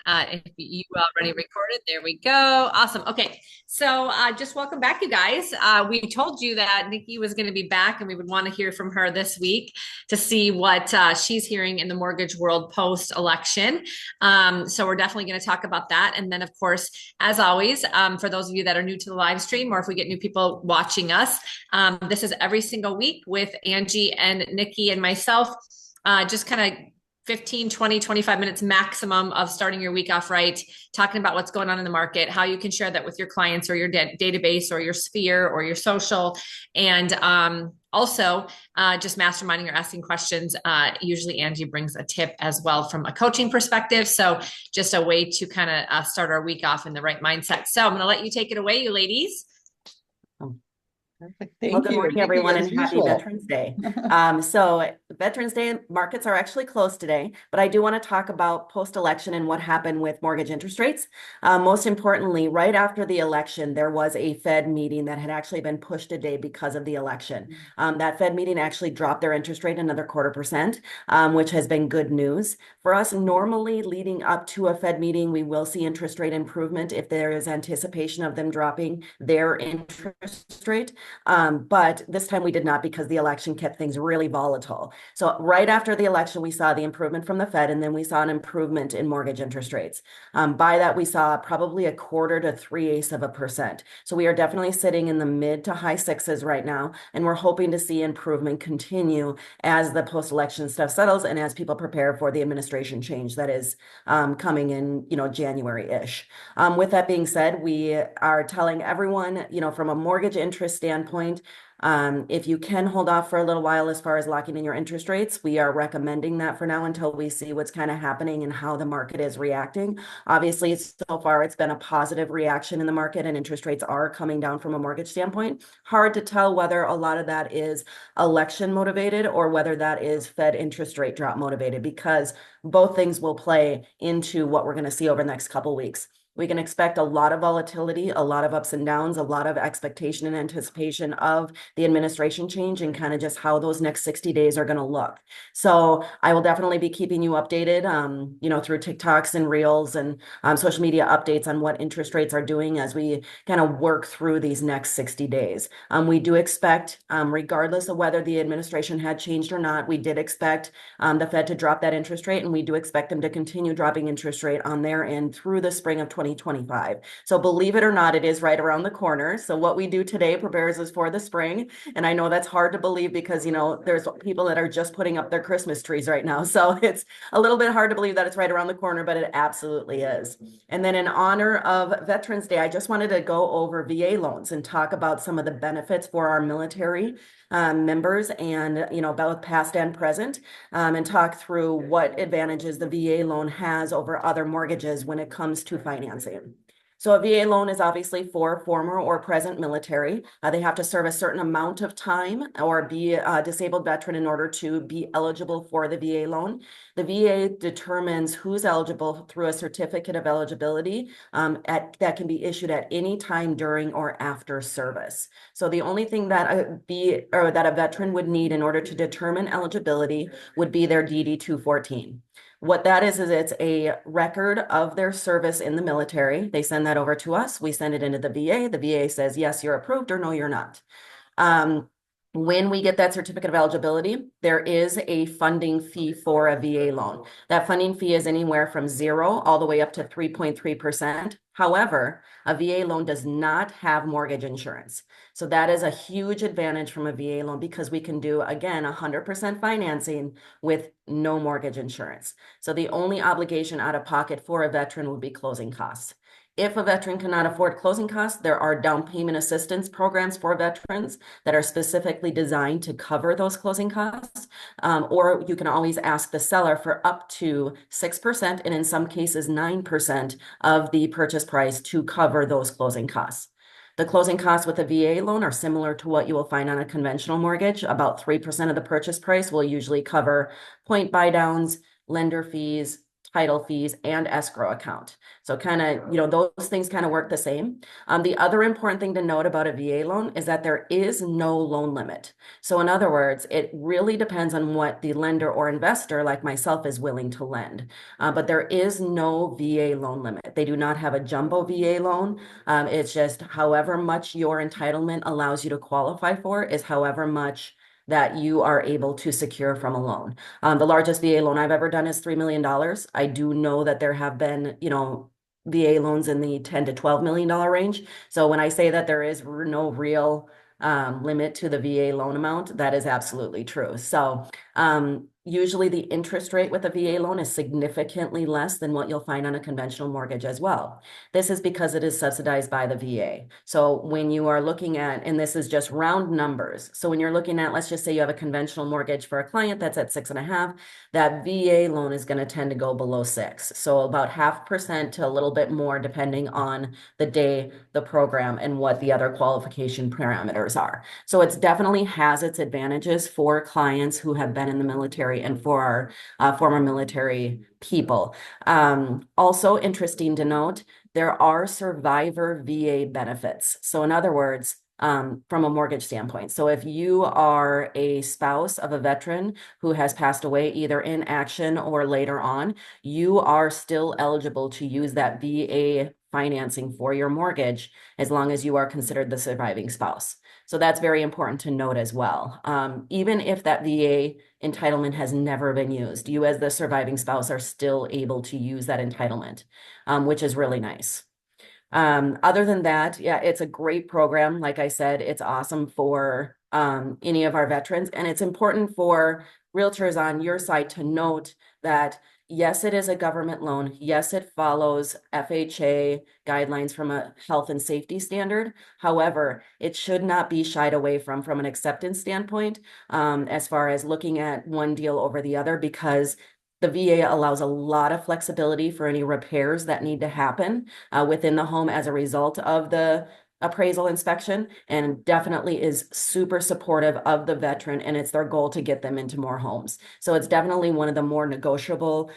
If you already recorded, there we go. Awesome. Okay. So just welcome back, you guys. We told you that Nikki was going to be back and we would want to hear from her this week to see what she's hearing in the mortgage world post election. So we're definitely going to talk about that. And then, of course, as always, for those of you that are new to the live stream or if we get new people watching us, this is every single week with Angie and Nikki and myself. Just kind of 15, 20, 25 minutes maximum of starting your week off right, talking about what's going on in the market, how you can share that with your clients or your database or your sphere or your social. And also just masterminding or asking questions. Usually Angie brings a tip as well from a coaching perspective. So just a way to kind of start our week off in the right mindset. So I'm going to let you take it away, you ladies. Perfect. Well, good morning, everyone, and happy Veterans Day. So Veterans Day markets are actually closed today, but I do want to talk about post-election and what happened with mortgage interest rates. Most importantly, right after the election, there was a Fed meeting that had actually been pushed a day because of the election. That Fed meeting actually dropped their interest rate another 0.25%, which has been good news. For us, normally leading up to a Fed meeting, we will see interest rate improvement if there is anticipation of them dropping their interest rate. But this time we did not because the election kept things really volatile. So right after the election, we saw the improvement from the Fed, and then we saw an improvement in mortgage interest rates. By that, we saw probably 1/4 to 3/8%. So we are definitely sitting in the mid to high sixes right now, and we're hoping to see improvement continue as the post-election stuff settles and as people prepare for the administration change that is coming in, January-ish. With that being said, we are telling everyone, from a mortgage interest standpoint, if you can hold off for a little while as far as locking in your interest rates, we are recommending that for now until we see what's kind of happening and how the market is reacting. Obviously, so far it's been a positive reaction in the market and interest rates are coming down from a mortgage standpoint. Hard to tell whether a lot of that is election motivated or whether that is Fed interest rate drop motivated, because both things will play into what we're going to see over the next couple weeks. We can expect a lot of volatility, a lot of ups and downs, a lot of expectation and anticipation of the administration change and kind of just how those next 60 days are going to look. So I will definitely be keeping you updated, through TikToks and Reels and social media updates on what interest rates are doing as we kind of work through these next 60 days. We do expect, regardless of whether the administration had changed or not, we did expect the Fed to drop that interest rate, and we do expect them to continue dropping interest rate on their end through the spring of 2025. So believe it or not, it is right around the corner. So what we do today prepares us for the spring. And I know that's hard to believe because, there's people that are just putting up their Christmas trees right now. So it's a little bit hard to believe that it's right around the corner, but it absolutely is. And then in honor of Veterans Day, I just wanted to go over VA loans and talk about some of the benefits for our military members and, both past and present, and talk through what advantages the VA loan has over other mortgages when it comes to financing. So a VA loan is obviously for former or present military. They have to serve a certain amount of time or be a disabled veteran in order to be eligible for the VA loan. The VA determines who's eligible through a certificate of eligibility that can be issued at any time during or after service. So the only thing that a veteran would need in order to determine eligibility would be their DD 214. What that is it's a record of their service in the military. They send that over to us. We send it into the VA. The VA says, yes, you're approved, or no, you're not. When we get that certificate of eligibility, there is a funding fee for a VA loan. That funding fee is anywhere from 0 all the way up to 3.3%. However, a VA loan does not have mortgage insurance. So that is a huge advantage from a VA loan because we can do, again, 100% financing with no mortgage insurance. So the only obligation out of pocket for a veteran would be closing costs. If a veteran cannot afford closing costs, there are down payment assistance programs for veterans that are specifically designed to cover those closing costs. Or you can always ask the seller for up to 6% and in some cases 9% of the purchase price to cover those closing costs. The closing costs with a VA loan are similar to what you will find on a conventional mortgage. About 3% of the purchase price will usually cover point buy downs, lender fees, title fees, and escrow account. So kind of, those things kind of work the same. The other important thing to note about a VA loan is that there is no loan limit. So in other words, it really depends on what the lender or investor like myself is willing to lend. But there is no VA loan limit. They do not have a jumbo VA loan. It's just however much your entitlement allows you to qualify for is however much that you are able to secure from a loan. The largest VA loan I've ever done is $3 million. I do know that there have been, VA loans in the 10 to $12 million range. So when I say that there is no real limit to the VA loan amount, that is absolutely true. So usually the interest rate with a VA loan is significantly less than what you'll find on a conventional mortgage as well. This is because it is subsidized by the VA. So when you are looking at, and this is just round numbers. So when you're looking at, let's just say you have a conventional mortgage for a client that's at 6.5, that VA loan is going to tend to go below 6. So about 0.5% to a little bit more depending on the day, the program, and what the other qualification parameters are. So it definitely has its advantages for clients who have been in the military and for our former military people. Also interesting to note, there are survivor VA benefits. So in other words, from a mortgage standpoint. So if you are a spouse of a veteran who has passed away either in action or later on, you are still eligible to use that VA financing for your mortgage as long as you are considered the surviving spouse. So that's very important to note as well. Even if that VA entitlement has never been used, you as the surviving spouse are still able to use that entitlement, which is really nice. Other than that, yeah, it's a great program. Like I said, it's awesome for any of our veterans. And it's important for realtors on your side to note that, yes, it is a government loan. Yes, it follows FHA guidelines from a health and safety standard. However, it should not be shied away from an acceptance standpoint, as far as looking at one deal over the other, because the VA allows a lot of flexibility for any repairs that need to happen within the home as a result of the appraisal inspection, and definitely is super supportive of the veteran, and it's their goal to get them into more homes. So it's definitely one of the more negotiable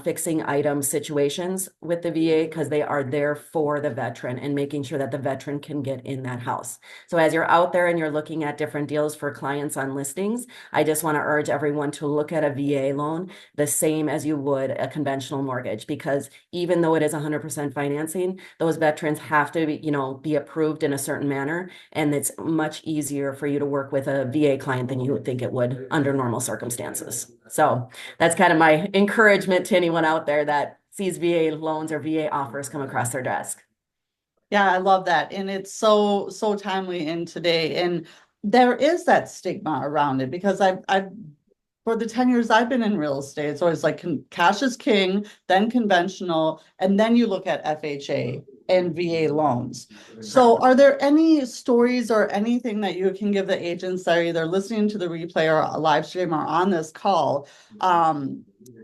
fixing item situations with the VA, because they are there for the veteran and making sure that the veteran can get in that house. So as you're out there and you're looking at different deals for clients on listings, I just want to urge everyone to look at a VA loan the same as you would a conventional mortgage, because even though it is 100% financing, those veterans have to be approved in a certain manner, and it's much easier for you to work with a VA client than you would think it would under normal circumstances. So that's kind of my encouragement to anyone out there that sees VA loans or VA offers come across their desk. Yeah, I love that. And it's so timely in today. And there is that stigma around it because I've for the 10 years I've been in real estate, it's always like cash is king, then conventional, and then you look at FHA and VA loans. So are there any stories or anything that you can give the agents that are either listening to the replay or a live stream or on this call,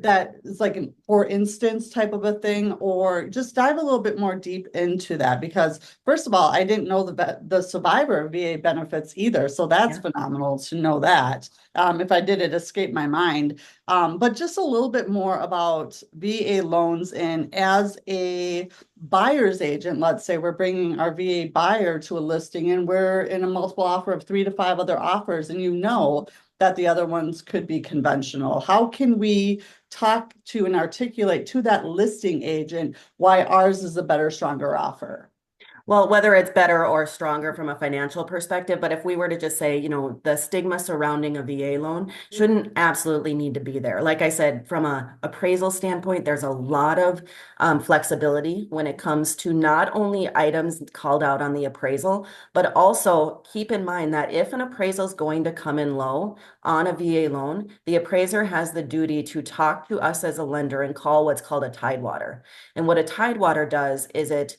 that is like an for instance type of a thing, or just dive a little bit more deep into that? Because first of all, I didn't know the survivor VA benefits either. So that's phenomenal to know that. If I did, it escaped my mind. But just a little bit more about VA loans. And as a buyer's agent, let's say we're bringing our VA buyer to a listing and we're in a multiple offer of 3 to 5 other offers, and that the other ones could be conventional. How can we talk to and articulate to that listing agent why ours is a better, stronger offer? Well, whether it's better or stronger from a financial perspective, but if we were to just say, the stigma surrounding a VA loan shouldn't absolutely need to be there. Like I said, from a appraisal standpoint, there's a lot of flexibility when it comes to not only items called out on the appraisal, but also keep in mind that if an appraisal is going to come in low on a VA loan, the appraiser has the duty to talk to us as a lender and call what's called a tidewater. And what a tidewater does is it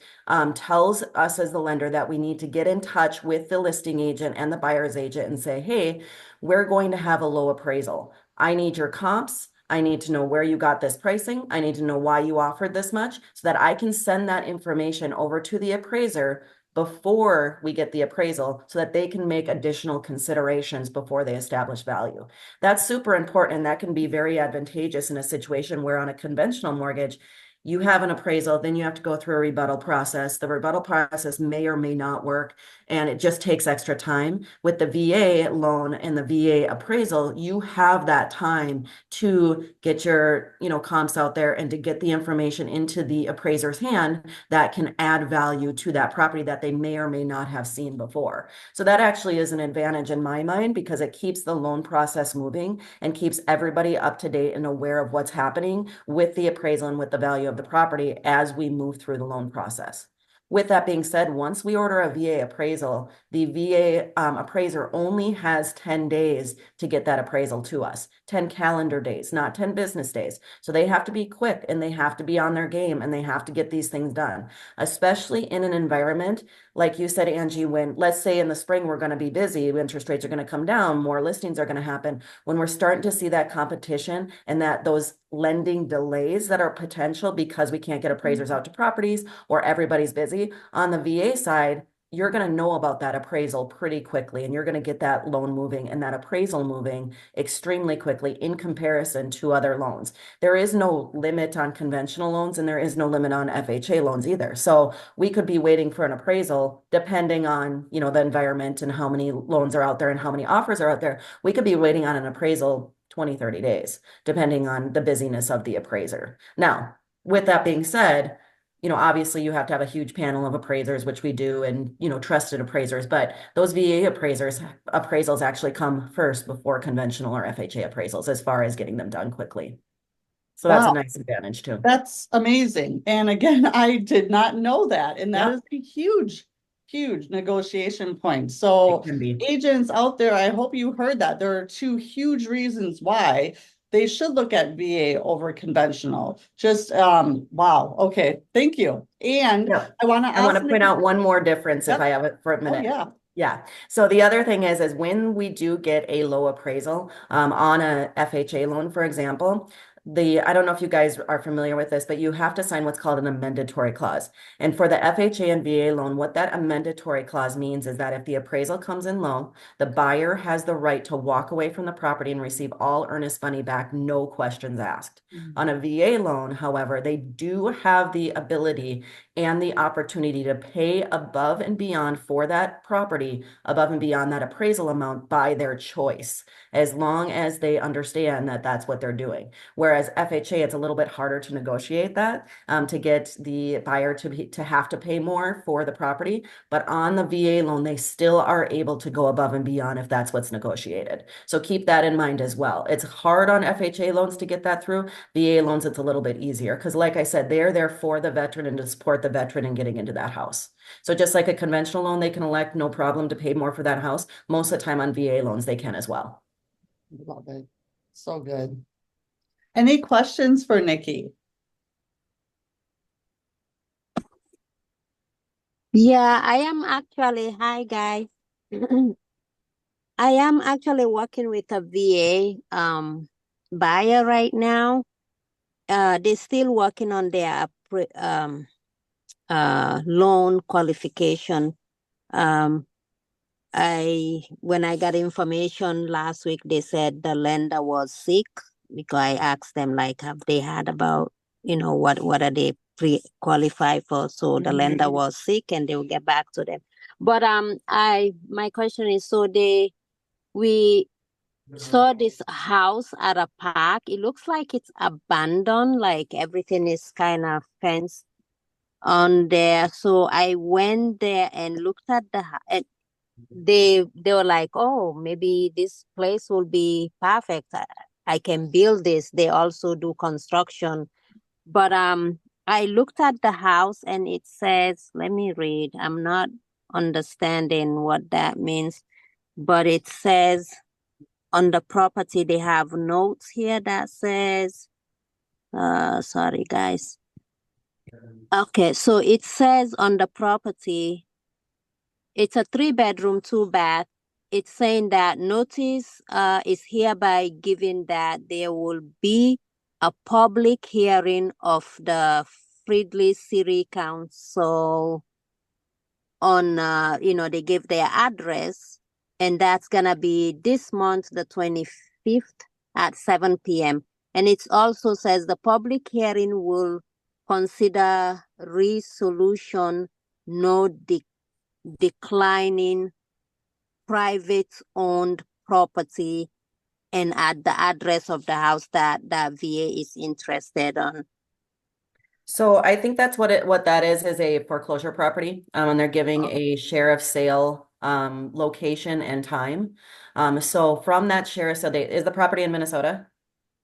tells us as the lender that we need to get in touch with the listing agent and the buyer's agent and say, hey, we're going to have a low appraisal. I need your comps. I need to know where you got this pricing. I need to know why you offered this much so that I can send that information over to the appraiser before we get the appraisal so that they can make additional considerations before they establish value. That's super important, and that can be very advantageous in a situation where on a conventional mortgage, you have an appraisal, then you have to go through a rebuttal process. The rebuttal process may or may not work, and it just takes extra time. With the VA loan and the VA appraisal, you have that time to get your, comps out there and to get the information into the appraiser's hand that can add value to that property that they may or may not have seen before. So that actually is an advantage in my mind because it keeps the loan process moving and keeps everybody up to date and aware of what's happening with the appraisal and with the value of the property as we move through the loan process. With that being said, once we order a VA appraisal, the VA appraiser only has 10 days to get that appraisal to us, 10 calendar days, not 10 business days. So they have to be quick and they have to be on their game and they have to get these things done, especially in an environment like you said, Angie, when let's say in the spring we're going to be busy, interest rates are going to come down, more listings are going to happen. When we're starting to see that competition and that those lending delays that are potential because we can't get appraisers out to properties or everybody's busy, on the VA side, you're going to know about that appraisal pretty quickly and you're going to get that loan moving and that appraisal moving extremely quickly in comparison to other loans. There is no limit on conventional loans and there is no limit on FHA loans either. So we could be waiting for an appraisal depending on, the environment and how many loans are out there and how many offers are out there. We could be waiting on an appraisal 20, 30 days, depending on the busyness of the appraiser. Now, with that being said, obviously you have to have a huge panel of appraisers, which we do, and, trusted appraisers, but those VA appraisals actually come first before conventional or FHA appraisals as far as getting them done quickly. So that's a Wow, nice advantage too. that's amazing. And again, I did not know that. And that Yeah, is a huge, huge negotiation point. it So can be. agents out there, I hope you heard that. There are two huge reasons why they should look at VA over conventional. Just wow. Okay. Thank you. And Yeah. I want to I want ask to point Nikki. out one more difference if Yep. I have it for a Oh minute. yeah. Yeah. So the other thing is when we do get a low appraisal on a FHA loan, for example, I don't know if you guys are familiar with this, but you have to sign what's called an amendatory clause. And for the FHA and VA loan, what that amendatory clause means is that if the appraisal comes in low, the buyer has the right to walk away from the property and receive all earnest money back, no questions asked. On a VA loan, however, they do have the ability and the opportunity to pay above and beyond for that property, above and beyond that appraisal amount by their choice, as long as they understand that that's what they're doing. Whereas FHA, it's a little bit harder to negotiate that, to get the buyer to have to pay more for the property. But on the VA loan, they still are able to go above and beyond if that's what's negotiated. So keep that in mind as well. It's hard on FHA loans to get that through. VA loans, it's a little bit easier because, like I said, they're there for the veteran and to support the veteran in getting into that house. So just like a conventional loan, they can elect no problem to pay more for that house. Most of the time on VA loans, they can as well. Love it. So good. Any questions for Nikki? Yeah, I am actually, hi guys. I am actually working with a VA buyer right now. They're still working on their loan qualification. When I got information last week, they said the lender was sick because I asked them like, have they had about, what are they pre-qualified for? So the lender was sick and they will get back to them. But my question is, we saw this house at a park. It looks like it's abandoned, like everything is kind of fenced on there. So I went there and looked at and they were like, oh, maybe this place will be perfect. I can build this. They also do construction. But I looked at the house and it says, let me read. I'm not understanding what that means, but it says on the property they have notes here that says sorry guys. Okay, so it says on the property it's a 3-bedroom, 2-bath. It's saying that notice is hereby given that there will be a public hearing of the Fridley City Council on, they give their address, and that's gonna be this month, the 25th at 7 p.m. And it also says the public hearing will consider resolution, no declining private owned property, and at the address of the house that VA is interested on. So I think that's what that is a foreclosure property. And they're giving a share of sale location and time. So from that share of sale date, is the property in Minnesota?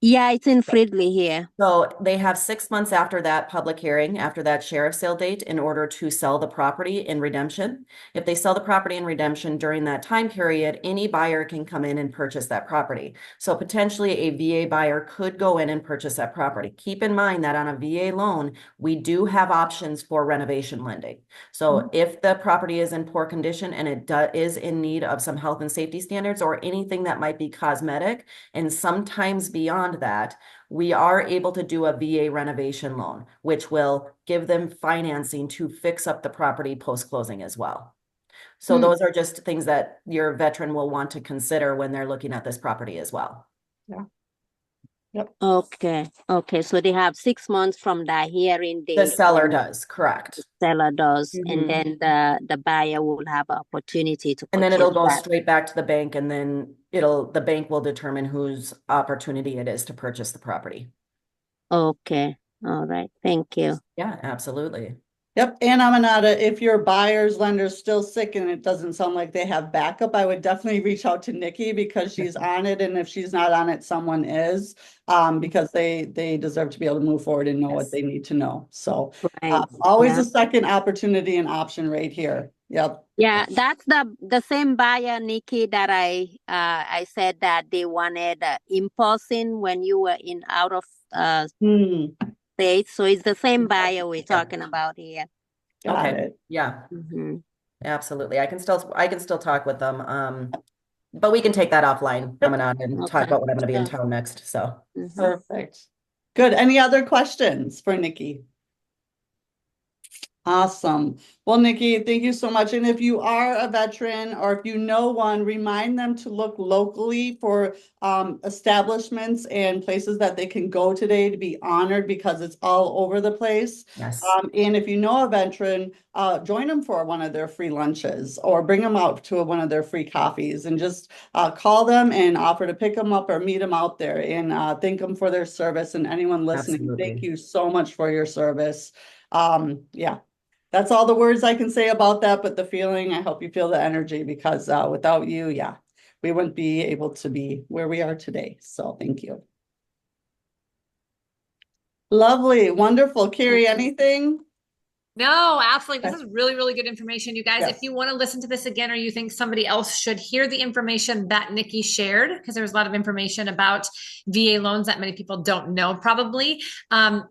Yeah, it's in Fridley here. So they have 6 months after that public hearing, after that sheriff sale date, in order to sell the property in redemption. If they sell the property in redemption during that time period, any buyer can come in and purchase that property. So potentially a VA buyer could go in and purchase that property. Keep in mind that on a VA loan, we do have options for renovation lending. So if the property is in poor condition and it is in need of some health and safety standards or anything that might be cosmetic, and sometimes beyond that, we are able to do a VA renovation loan, which will give them financing to fix up the property post-closing as well. So those are just things that your veteran will want to consider when they're looking at this property as well. Yeah. Yep. Okay. So they have 6 months from the hearing date. The seller does, correct. The seller does, and then the buyer will have an opportunity to purchase. And then it'll go straight back to the bank, and then the bank will determine whose opportunity it is to purchase the property. Okay. All right. Thank you. Yeah, absolutely. Yep. And Aminata, if your buyer's lender's still sick and it doesn't sound like they have backup, I would definitely reach out to Nikki because she's on it. And if she's not on it, someone is, because they deserve to be able to move forward and know what they need to know. So always a second opportunity and option right here. Yep. Yeah, that's the same buyer, Nikki, that I said that they wanted impulsing when you were in out of state. So it's the same buyer we're talking about here. Got it. Yeah. Absolutely. I can still talk with them. But we can take that offline, and talk about when I'm going to be in town next. So perfect. Good. Any other questions for Nikki? Awesome. Well, Nikki, thank you so much. And if you are a veteran or if you know one, remind them to look locally for establishments and places that they can go today to be honored, because it's all over the place. Yes. And if you know a veteran, join them for one of their free lunches or bring them out to one of their free coffees, and just call them and offer to pick them up or meet them out there, and thank them for their service. And anyone listening, thank you so much for your service. Yeah. That's all the words I can say about that, but the feeling, I hope you feel the energy, because without you, we wouldn't be able to be where we are today. So thank you. Lovely. Wonderful. Carrie, anything? No, absolutely. This is really, really good information, you guys. Yes. If you want to listen to this again, or you think somebody else should hear the information that Nikki shared, because there was a lot of information about VA loans that many people don't know probably.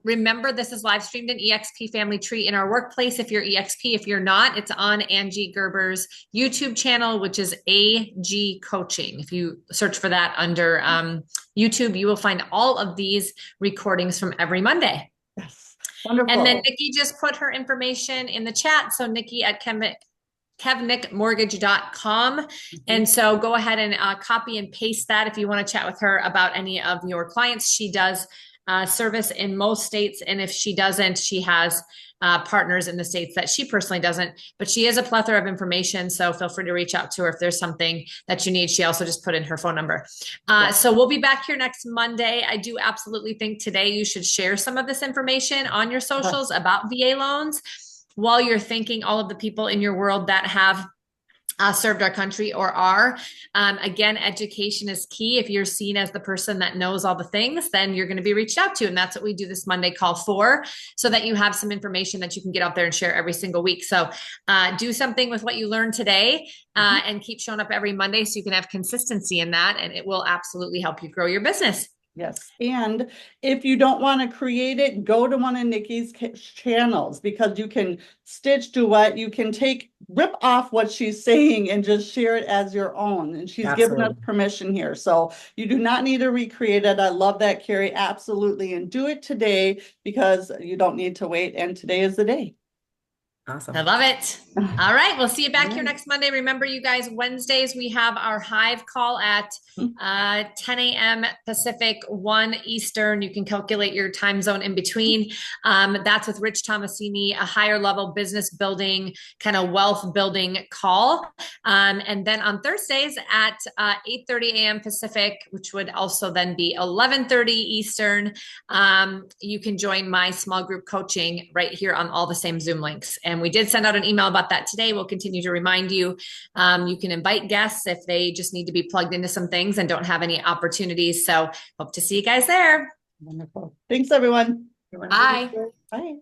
Remember, this is live streamed in EXP Family Tree in our workplace. If you're EXP, if you're not, it's on Angie Gerber's YouTube channel, which is AG Coaching. If you search for that under YouTube, you will find all of these recordings from every Monday. Yes. Wonderful. And then Nikki just put her information in the chat. So Nikki at kevnickmortgage.com. And so go ahead and copy and paste that if you want to chat with her about any of your clients. She does service in most states. And if she doesn't, she has partners in the states that she personally doesn't, but she is a plethora of information. So feel free to reach out to her if there's something that you need. She also just put in her phone number. So we'll be back here next Monday. I do absolutely think today you should share some of this information on your socials about VA loans, while you're thanking all of the people in your world that have served our country or are. Again, education is key. If you're seen as the person that knows all the things, then you're going to be reached out to. And that's what we do this Monday call for, so that you have some information that you can get out there and share every single week. So do something with what you learned today and keep showing up every Monday so you can have consistency in that. And it will absolutely help you grow your business. Yes. And if you don't want to create it, go to one of Nikki's channels, because you can stitch duet. You can rip off what she's saying and just share it as your own. And she's given us permission here. So you do not need to recreate it. I love that, Carrie. Absolutely. And do it today, because you don't need to wait. And today is the day. Awesome. I love it. All right. We'll see you back here Right. next Monday. Remember, you guys, Wednesdays, we have our Hive call at 10 a.m. Pacific, 1 Eastern. You can calculate your time zone in between. That's with Rich Tomasini, a higher level business building, kind of wealth building call. And then on Thursdays at 8:30 a.m. Pacific, which would also then be 11:30 Eastern, you can join my small group coaching right here on all the same Zoom links. And we did send out an email about that today. We'll continue to remind you. You can invite guests if they just need to be plugged into some things and don't have any opportunities. So hope to see you guys there. Wonderful. Thanks, everyone. Bye. Bye.